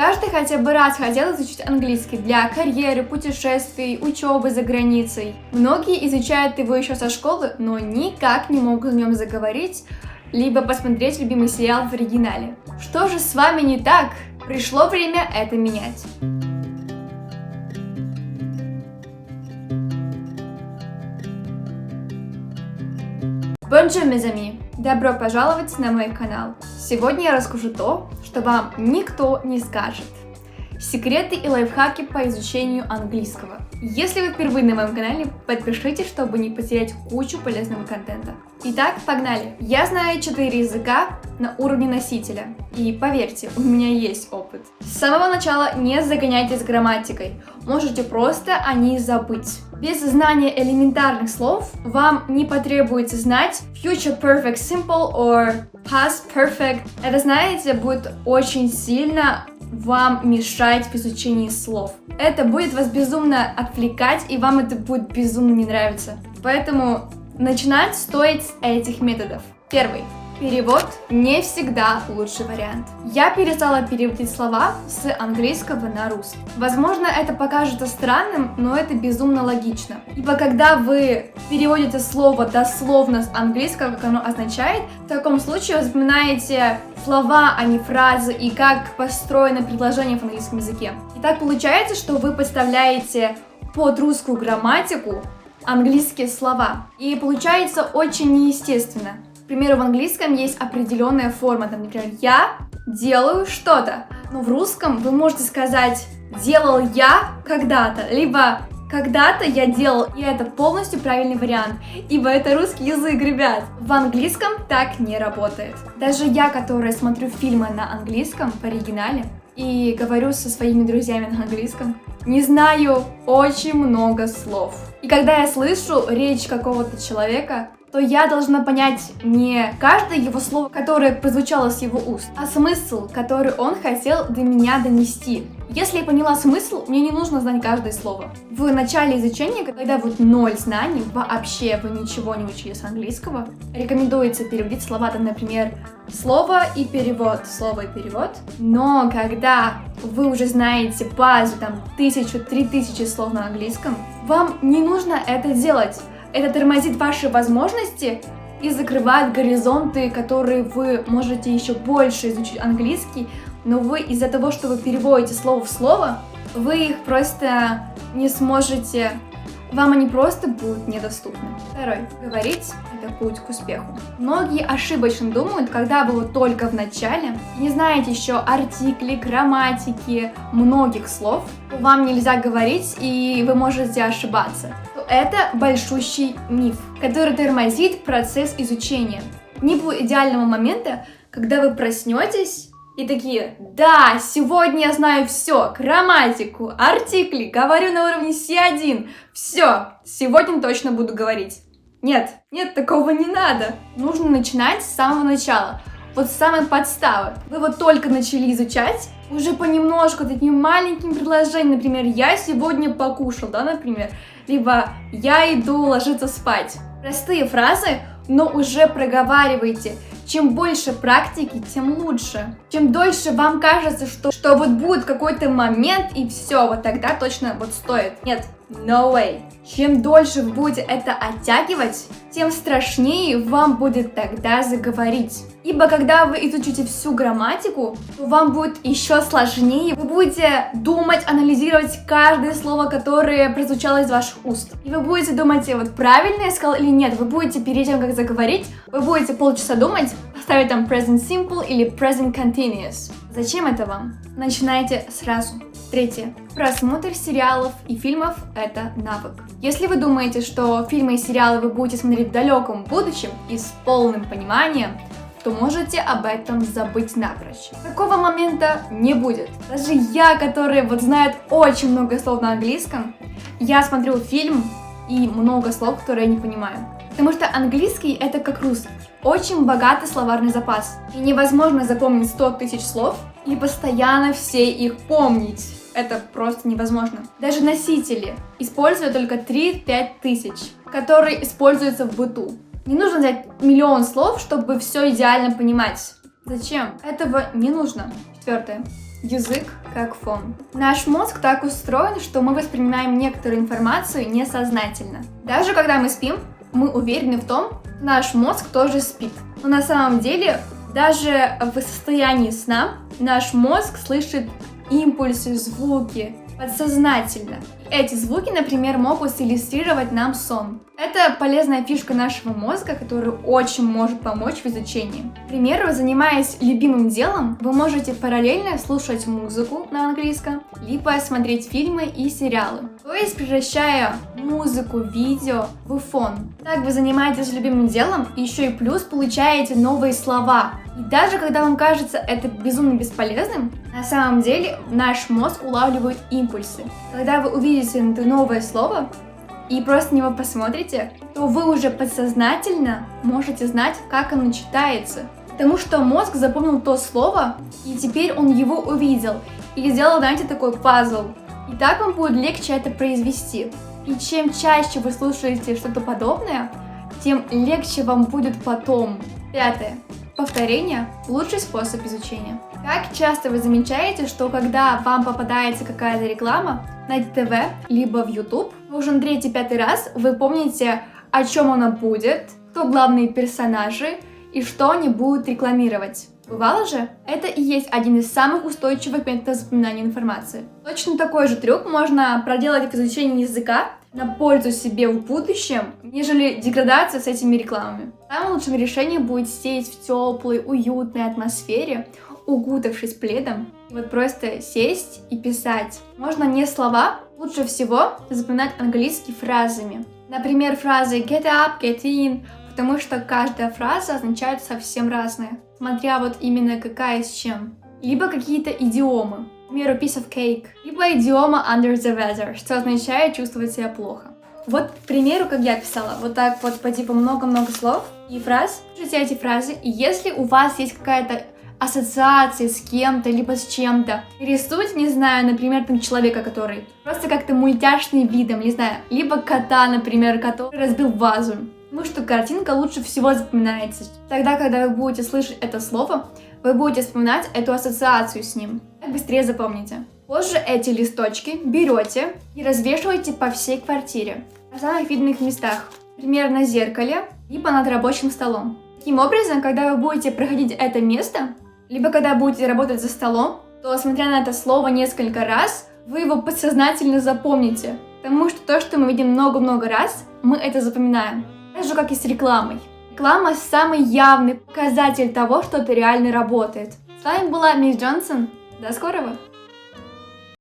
Каждый хотя бы раз хотел изучить английский для карьеры, путешествий, учебы за границей. Многие изучают его еще со школы, но никак не могут о нем заговорить, либо посмотреть любимый сериал в оригинале. Что же с вами не так? Пришло время это менять. Bonjour, mes amis! Добро пожаловать на мой канал! Сегодня я расскажу то, что вам никто не скажет. Секреты и лайфхаки по изучению английского. Если вы впервые на моем канале, подпишитесь, чтобы не потерять кучу полезного контента. Итак, погнали! Я знаю 4 языка на уровне носителя. И поверьте, у меня есть опыт. С самого начала не загоняйтесь грамматикой. Можете просто о ней забыть. Без знания элементарных слов вам не потребуется знать future perfect simple or past perfect. Это, знаете, будет очень сильно вам мешать в изучении слов. Это будет вас безумно отвлекать, и вам это будет безумно не нравиться. Поэтому начинать стоит с этих методов. Первый. Перевод не всегда лучший вариант. Я перестала переводить слова с английского на русский. Возможно, это покажется странным, но это безумно логично. Ибо когда вы переводите слово дословно с английского, как оно означает, в таком случае вы запоминаете слова, а не фразы, и как построено предложение в английском языке. И так получается, что вы подставляете под русскую грамматику английские слова. И получается очень неестественно. К примеру, в английском есть определенная форма, там, например, я делаю что-то. Но в русском вы можете сказать делал я когда-то, либо когда-то я делал, и это полностью правильный вариант, ибо это русский язык, ребят. В английском так не работает. Даже я, которая смотрю фильмы на английском в оригинале и говорю со своими друзьями на английском, не знаю очень много слов. И когда я слышу речь какого-то человека, то я должна понять не каждое его слово, которое прозвучало с его уст, а смысл, который он хотел до меня донести. Если я поняла смысл, мне не нужно знать каждое слово. В начале изучения, когда вот 0 знаний, вообще вы ничего не учили с английского, рекомендуется переводить слова, там, например, слово и перевод. Но когда вы уже знаете базу, там, 1000-3000 слов на английском, вам не нужно это делать. Это тормозит ваши возможности и закрывает горизонты, которые вы можете еще больше изучить английский, но вы из-за того, что вы переводите слово в слово, вы их просто не сможете, вам они просто будут недоступны. Второй. Говорить – это путь к успеху. Многие ошибочно думают, когда вы вот только в начале, не знаете еще артикли, грамматики, многих слов, вам нельзя говорить и вы можете ошибаться. Это большущий миф, который тормозит процесс изучения. Не будет идеального момента, когда вы проснетесь и такие: да, сегодня я знаю все, грамматику, артикли, говорю на уровне C1, все, сегодня точно буду говорить. Нет, такого не надо. Нужно начинать с самого начала, вот с самой подставы. Вы вот только начали изучать, уже понемножку такими маленькими предложениями, например, я сегодня покушал, да, например, либо я иду ложиться спать. Простые фразы, но уже проговаривайте. Чем больше практики, тем лучше. Чем дольше вам кажется, что вот будет какой-то момент и все, вот тогда точно вот стоит. Нет, no way. Чем дольше вы будете это оттягивать, тем страшнее вам будет тогда заговорить. Ибо когда вы изучите всю грамматику, то вам будет еще сложнее. Вы будете думать, анализировать каждое слово, которое прозвучало из ваших уст. И вы будете думать, вот правильно я сказал или нет. Вы будете перед тем, как заговорить, вы будете полчаса думать, ставить там present simple или present continuous. Зачем это вам? Начинайте сразу. Третье. Просмотр сериалов и фильмов – это навык. Если вы думаете, что фильмы и сериалы вы будете смотреть в далеком будущем и с полным пониманием, то можете об этом забыть напрочь. Такого момента не будет. Даже я, которая вот знает очень много слов на английском, я смотрю фильм и много слов, которые я не понимаю. Потому что английский – это как русский. Очень богатый словарный запас. И невозможно запомнить 100 000 слов и постоянно все их помнить. Это просто невозможно. Даже носители используют только 3-5 тысяч, которые используются в быту. Не нужно знать миллион слов, чтобы все идеально понимать. Зачем? Этого не нужно. Четвертое. Язык как фон. Наш мозг так устроен, что мы воспринимаем некоторую информацию несознательно. Даже когда мы спим, мы уверены в том, что наш мозг тоже спит. Но на самом деле, даже в состоянии сна наш мозг слышит импульсы, звуки подсознательно. Эти звуки, например, могут силлюстрировать нам сон. Это полезная фишка нашего мозга, которая очень может помочь в изучении. К примеру, занимаясь любимым делом, вы можете параллельно слушать музыку на английском, либо смотреть фильмы и сериалы. То есть превращая музыку, видео в фон. Так вы занимаетесь любимым делом, и еще и плюс получаете новые слова. И даже когда вам кажется это безумно бесполезным, на самом деле наш мозг улавливает импульсы. Когда вы увидите новое слово и просто на него посмотрите, то вы уже подсознательно можете знать, как оно читается. Потому что мозг запомнил то слово, и теперь он его увидел. И сделал, знаете, такой пазл. И так вам будет легче это произвести. И чем чаще вы слушаете что-то подобное, тем легче вам будет потом. 5. Повторение – лучший способ изучения. Как часто вы замечаете, что когда вам попадается какая-то реклама на ТВ, либо в YouTube, уже на 3-5 раз вы помните, о чем она будет, кто главные персонажи и что они будут рекламировать. Бывало же? Это и есть один из самых устойчивых методов запоминания информации. Точно такой же трюк можно проделать в изучении языка на пользу себе в будущем, нежели деградация с этими рекламами. Самым лучшим решением будет сесть в теплой, уютной атмосфере, укутавшись пледом, и вот просто сесть и писать. Можно не слова, лучше всего запоминать английский фразами. Например, фразы get up, get in, потому что каждая фраза означает совсем разное, смотря вот именно какая с чем. Либо какие-то идиомы, к примеру, piece of cake, либо идиома under the weather, что означает чувствовать себя плохо. Вот, к примеру, как я писала, вот так вот по типу много-много слов и фраз. Пишите эти фразы, и если у вас есть какая-то ассоциации с кем-то, либо с чем-то. Рисуйте, не знаю, например, там человека, который просто как-то мультяшным видом, не знаю, либо кота, например, который разбил вазу. Потому что картинка лучше всего запоминается. Тогда, когда вы будете слышать это слово, вы будете вспоминать эту ассоциацию с ним. Так быстрее запомните. Позже эти листочки берете и развешиваете по всей квартире, на самых видных местах, например, на зеркале, либо над рабочим столом. Таким образом, когда вы будете проходить это место, либо когда будете работать за столом, то, смотря на это слово несколько раз, вы его подсознательно запомните. Потому что то, что мы видим много-много раз, мы это запоминаем. Так же, как и с рекламой. Реклама – самый явный показатель того, что это реально работает. С вами была Мисс Джонсон. До скорого!